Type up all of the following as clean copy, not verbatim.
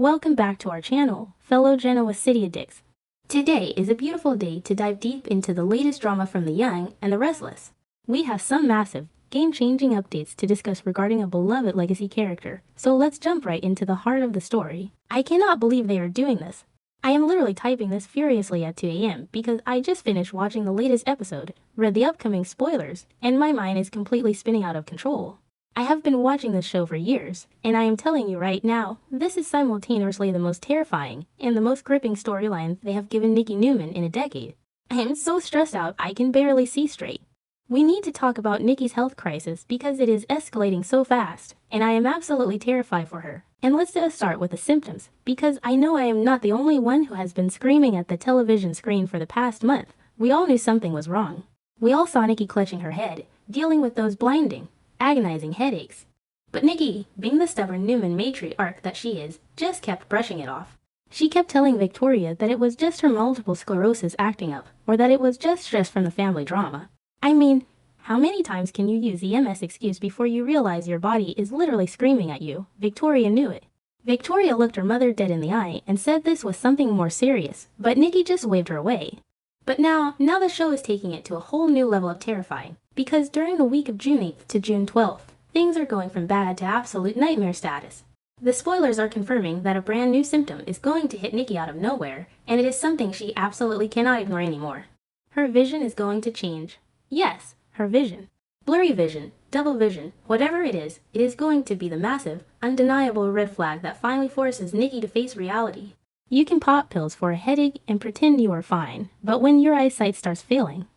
Welcome back to our channel, fellow Genoa City addicts. Today is a beautiful day to dive deep into the latest drama from the young and the restless. We have some massive, game-changing updates to discuss regarding a beloved legacy character, so let's jump right into the heart of the story. I cannot believe they are doing this. I am literally typing this furiously at 2 a.m. because I just finished watching the latest episode, read the upcoming spoilers, and my mind is completely spinning out of control. I have been watching this show for years, and I am telling you right now, this is simultaneously the most terrifying and the most gripping storyline they have given Nikki Newman in a decade. I am so stressed out I can barely see straight. We need to talk about Nikki's health crisis because it is escalating so fast, and I am absolutely terrified for her. And let's just start with the symptoms, because I know I am not the only one who has been screaming at the television screen for the past month. We all knew something was wrong. We all saw Nikki clutching her head, dealing with those blinding, agonizing headaches. But Nikki, being the stubborn Newman matriarch that she is, just kept brushing it off. She kept telling Victoria that it was just her multiple sclerosis acting up, or that it was just stress from the family drama. I mean, how many times can you use the MS excuse before you realize your body is literally screaming at you? Victoria knew it. Victoria looked her mother dead in the eye and said this was something more serious, but Nikki just waved her away. But now the show is taking it to a whole new level of terrifying, because during the week of June 8th to June 12th, things are going from bad to absolute nightmare status. The spoilers are confirming that a brand new symptom is going to hit Nikki out of nowhere, and it is something she absolutely cannot ignore anymore. Her vision is going to change. Yes, her vision. Blurry vision, double vision, whatever it is going to be the massive, undeniable red flag that finally forces Nikki to face reality. You can pop pills for a headache and pretend you are fine, but when your eyesight starts failing,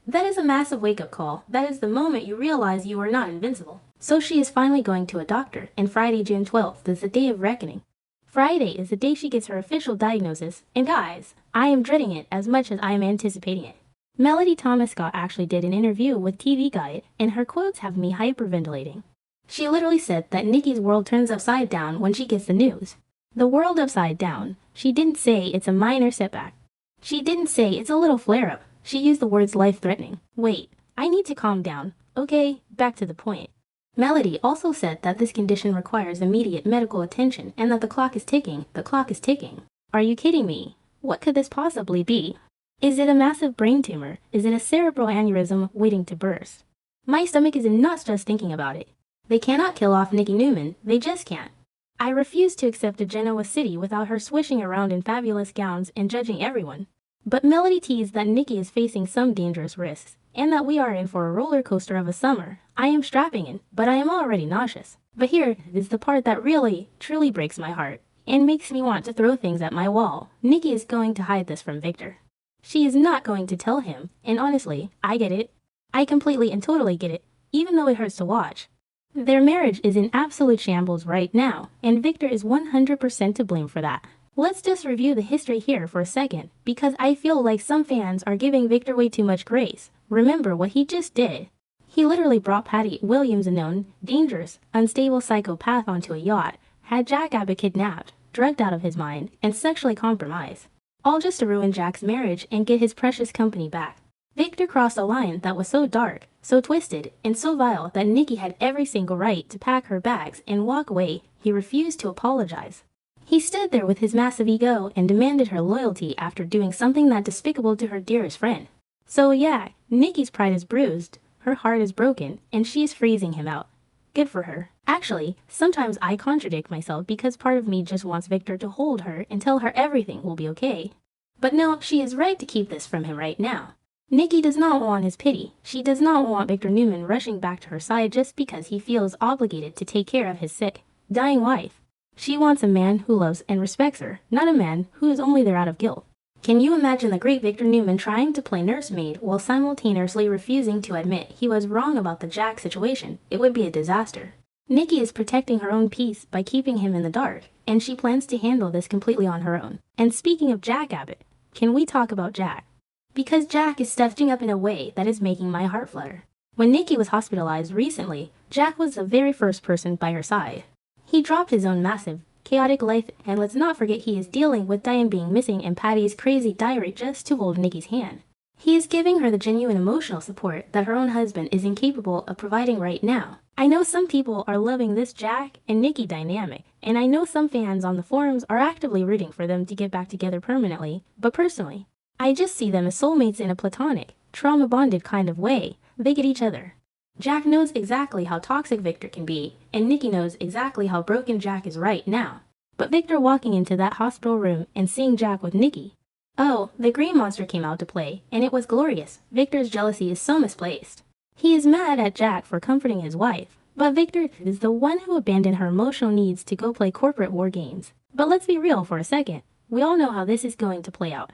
that is a massive wake-up call. That is the moment you realize you are not invincible. So she is finally going to a doctor, and Friday, June 12th is the day of reckoning. Friday is the day she gets her official diagnosis, and guys, I am dreading it as much as I am anticipating it. Melody Thomas Scott actually did an interview with TV Guide, and her quotes have me hyperventilating. She literally said that Nikki's world turns upside down when she gets the news. The world upside down. She didn't say it's a minor setback. She didn't say it's a little flare-up. She used the words life-threatening. Wait, I need to calm down. Okay, back to the point. Melody also said that this condition requires immediate medical attention and that the clock is ticking. The clock is ticking. Are you kidding me? What could this possibly be? Is it a massive brain tumor? Is it a cerebral aneurysm waiting to burst? My stomach is in knots just thinking about it. They cannot kill off Nikki Newman. They just can't. I refuse to accept a Genoa City without her swishing around in fabulous gowns and judging everyone. But Melody teased that Nikki is facing some dangerous risks, and that we are in for a roller coaster of a summer. I am strapping in, but I am already nauseous. But here is the part that really, truly breaks my heart, and makes me want to throw things at my wall. Nikki is going to hide this from Victor. She is not going to tell him, and honestly, I get it. I completely and totally get it, even though it hurts to watch. Their marriage is in absolute shambles right now, and Victor is 100% to blame for that. Let's just review the history here for a second, because I feel like some fans are giving Victor way too much grace. Remember what he just did. He literally brought Patty Williams, a known, dangerous, unstable psychopath, onto a yacht, had Jack Abbott kidnapped, drugged out of his mind, and sexually compromised. All just to ruin Jack's marriage and get his precious company back. Victor crossed a line that was so dark, so twisted, and so vile that Nikki had every single right to pack her bags and walk away. He refused to apologize. He stood there with his massive ego and demanded her loyalty after doing something that despicable to her dearest friend. So yeah, Nikki's pride is bruised, her heart is broken, and she is freezing him out. Good for her. Actually, sometimes I contradict myself because part of me just wants Victor to hold her and tell her everything will be okay. But no, she is right to keep this from him right now. Nikki does not want his pity. She does not want Victor Newman rushing back to her side just because he feels obligated to take care of his sick, dying wife. She wants a man who loves and respects her, not a man who is only there out of guilt. Can you imagine the great Victor Newman trying to play nursemaid while simultaneously refusing to admit he was wrong about the Jack situation? It would be a disaster. Nikki is protecting her own peace by keeping him in the dark, and she plans to handle this completely on her own. And speaking of Jack Abbott, can we talk about Jack? Because Jack is stepping up in a way that is making my heart flutter. When Nikki was hospitalized recently, Jack was the very first person by her side. He dropped his own massive, chaotic life, and let's not forget he is dealing with Diane being missing and Patty's crazy diary just to hold Nikki's hand. He is giving her the genuine emotional support that her own husband is incapable of providing right now. I know some people are loving this Jack and Nikki dynamic, and I know some fans on the forums are actively rooting for them to get back together permanently, but personally, I just see them as soulmates in a platonic, trauma-bonded kind of way. They get each other. Jack knows exactly how toxic Victor can be, and Nikki knows exactly how broken Jack is right now. But Victor walking into that hospital room and seeing Jack with Nikki. Oh, the green monster came out to play, and it was glorious. Victor's jealousy is so misplaced. He is mad at Jack for comforting his wife, but Victor is the one who abandoned her emotional needs to go play corporate war games. But let's be real for a second. We all know how this is going to play out.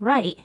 Right?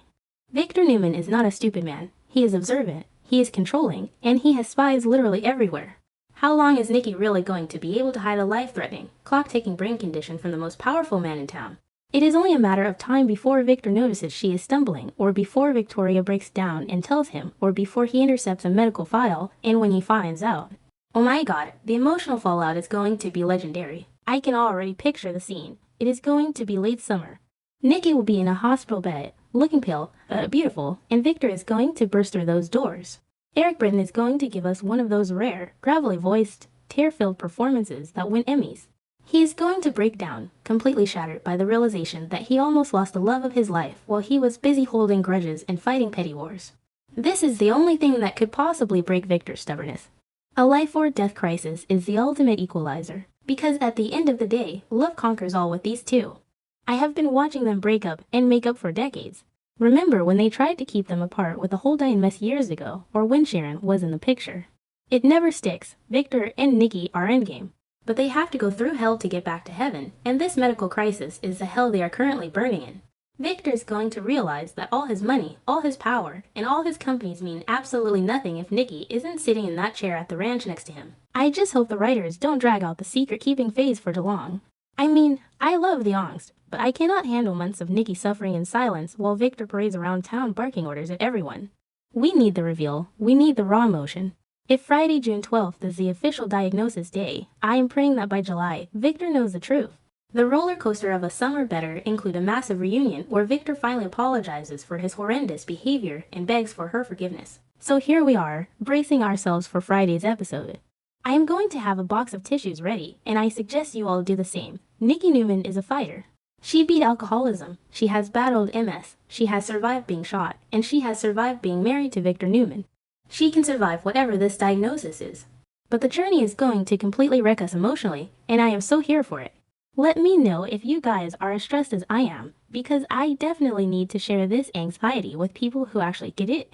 Victor Newman is not a stupid man. He is observant, he is controlling, and he has spies literally everywhere. How long is Nikki really going to be able to hide a life-threatening, clock-ticking brain condition from the most powerful man in town? It is only a matter of time before Victor notices she is stumbling, or before Victoria breaks down and tells him, or before he intercepts a medical file, and when he finds out. Oh my god, the emotional fallout is going to be legendary. I can already picture the scene. It is going to be late summer. Nikki will be in a hospital bed, looking pale, beautiful, and Victor is going to burst through those doors. Eric Britton is going to give us one of those rare, gravelly-voiced, tear-filled performances that win Emmys. He is going to break down, completely shattered by the realization that he almost lost the love of his life while he was busy holding grudges and fighting petty wars. This is the only thing that could possibly break Victor's stubbornness. A life-or-death crisis is the ultimate equalizer, because at the end of the day, love conquers all with these two. I have been watching them break up and make up for decades. Remember when they tried to keep them apart with the whole Diane mess years ago, or when Sharon was in the picture? It never sticks. Victor and Nikki are endgame. But they have to go through hell to get back to heaven, and this medical crisis is the hell they are currently burning in. Victor is going to realize that all his money, all his power, and all his companies mean absolutely nothing if Nikki isn't sitting in that chair at the ranch next to him. I just hope the writers don't drag out the secret-keeping phase for too long. I mean, I love the angst, but I cannot handle months of Nikki suffering in silence while Victor parades around town barking orders at everyone. We need the reveal. We need the raw emotion. If Friday, June 12th is the official diagnosis day, I am praying that by July, Victor knows the truth. The roller coaster of a summer better include a massive reunion where Victor finally apologizes for his horrendous behavior and begs for her forgiveness. So here we are, bracing ourselves for Friday's episode. I am going to have a box of tissues ready, and I suggest you all do the same. Nikki Newman is a fighter. She beat alcoholism, she has battled MS, she has survived being shot, and she has survived being married to Victor Newman. She can survive whatever this diagnosis is. But the journey is going to completely wreck us emotionally, and I am so here for it. Let me know if you guys are as stressed as I am, because I definitely need to share this anxiety with people who actually get it.